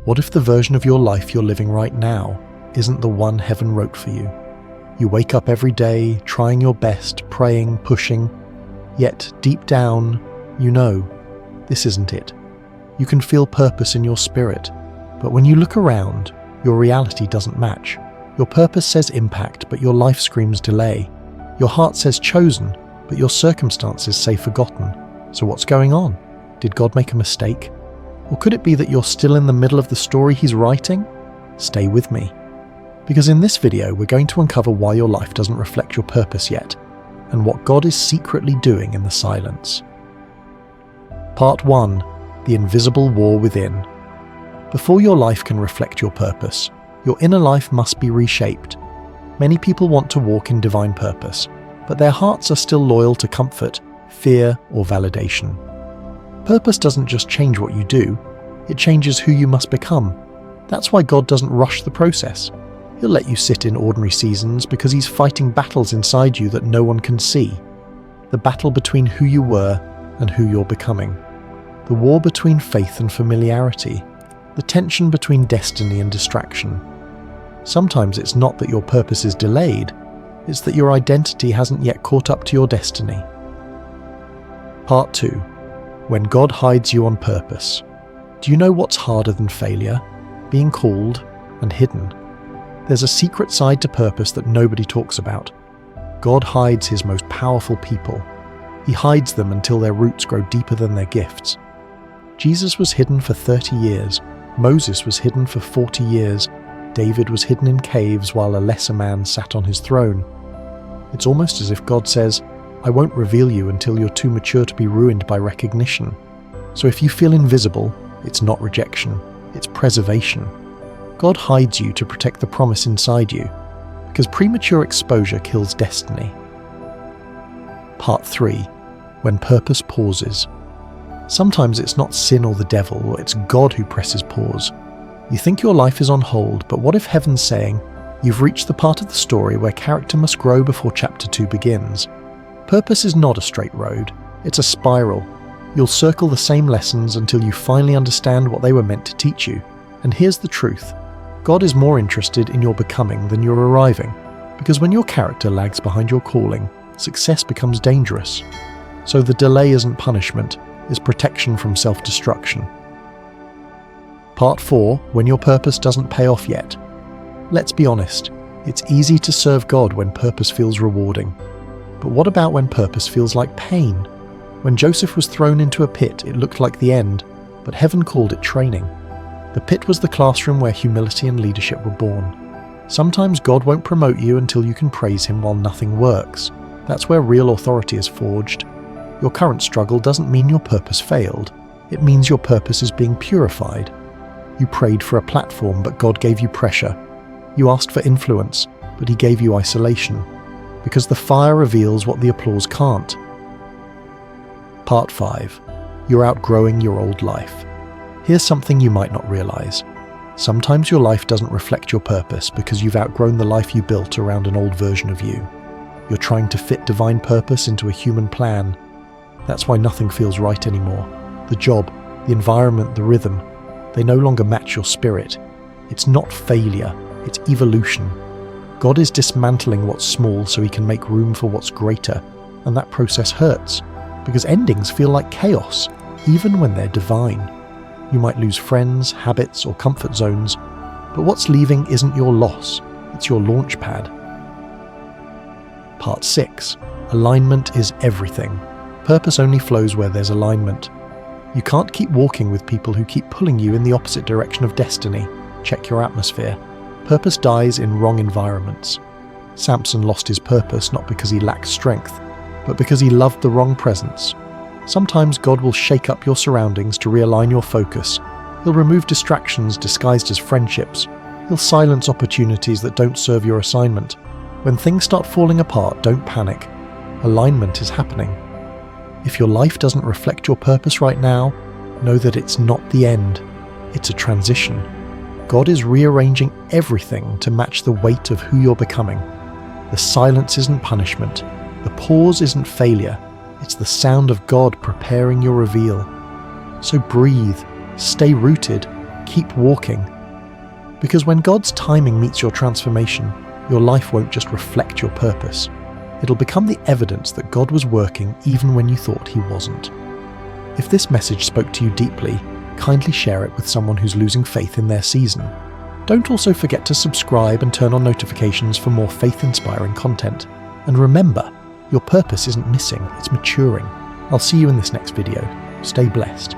What if the version of your life you're living right now isn't the one heaven wrote for you? You wake up every day, trying your best, praying, pushing, yet deep down, you know, this isn't it. You can feel purpose in your spirit, but when you look around, your reality doesn't match. Your purpose says impact, but your life screams delay. Your heart says chosen, but your circumstances say forgotten. So what's going on? Did God make a mistake? Or could it be that you're still in the middle of the story He's writing? Stay with me. Because in this video, we're going to uncover why your life doesn't reflect your purpose yet, and what God is secretly doing in the silence. Part 1. The invisible war within. Before your life can reflect your purpose, your inner life must be reshaped. Many people want to walk in divine purpose, but their hearts are still loyal to comfort, fear, or validation. Purpose doesn't just change what you do, it changes who you must become. That's why God doesn't rush the process. He'll let you sit in ordinary seasons because He's fighting battles inside you that no one can see. The battle between who you were and who you're becoming. The war between faith and familiarity. The tension between destiny and distraction. Sometimes it's not that your purpose is delayed, it's that your identity hasn't yet caught up to your destiny. Part 2. When God hides you on purpose. Do you know what's harder than failure? Being called and hidden. There's a secret side to purpose that nobody talks about. God hides His most powerful people. He hides them until their roots grow deeper than their gifts. Jesus was hidden for 30 years. Moses was hidden for 40 years. David was hidden in caves while a lesser man sat on his throne. It's almost as if God says, I won't reveal you until you're too mature to be ruined by recognition. So if you feel invisible, it's not rejection, it's preservation. God hides you to protect the promise inside you, because premature exposure kills destiny. Part 3. When purpose pauses. Sometimes it's not sin or the devil, it's God who presses pause. You think your life is on hold, but what if heaven's saying, you've reached the part of the story where character must grow before chapter 2 begins. Purpose is not a straight road, it's a spiral. You'll circle the same lessons until you finally understand what they were meant to teach you. And here's the truth. God is more interested in your becoming than your arriving, because when your character lags behind your calling, success becomes dangerous. So the delay isn't punishment, it's protection from self-destruction. Part 4. When your purpose doesn't pay off yet. Let's be honest, it's easy to serve God when purpose feels rewarding. But what about when purpose feels like pain? When Joseph was thrown into a pit, it looked like the end, but heaven called it training. The pit was the classroom where humility and leadership were born. Sometimes God won't promote you until you can praise Him while nothing works. That's where real authority is forged. Your current struggle doesn't mean your purpose failed. It means your purpose is being purified. You prayed for a platform, but God gave you pressure. You asked for influence, but He gave you isolation. Because the fire reveals what the applause can't. Part 5. You're outgrowing your old life. Here's something you might not realize. Sometimes your life doesn't reflect your purpose because you've outgrown the life you built around an old version of you. You're trying to fit divine purpose into a human plan. That's why nothing feels right anymore. The job, the environment, the rhythm, they no longer match your spirit. It's not failure, it's evolution. God is dismantling what's small so He can make room for what's greater, and that process hurts, because endings feel like chaos, even when they're divine. You might lose friends, habits, or comfort zones, but what's leaving isn't your loss, it's your launch pad. Part 6. Alignment is everything. Purpose only flows where there's alignment. You can't keep walking with people who keep pulling you in the opposite direction of destiny. Check your atmosphere. Purpose dies in wrong environments. Samson lost his purpose not because he lacked strength, but because he loved the wrong presence. Sometimes God will shake up your surroundings to realign your focus. He'll remove distractions disguised as friendships. He'll silence opportunities that don't serve your assignment. When things start falling apart, don't panic. Alignment is happening. If your life doesn't reflect your purpose right now, know that it's not the end. It's a transition. God is rearranging everything to match the weight of who you're becoming. The silence isn't punishment. The pause isn't failure. It's the sound of God preparing your reveal. So breathe, stay rooted, Keep walking. Because when God's timing meets your transformation, your life won't just reflect your purpose. It'll become the evidence that God was working even when you thought He wasn't. If this message spoke to you deeply, kindly share it with someone who's losing faith in their season. Don't also forget to subscribe and turn on notifications for more faith-inspiring content. And remember, your purpose isn't missing, it's maturing. I'll see you in this next video. Stay blessed.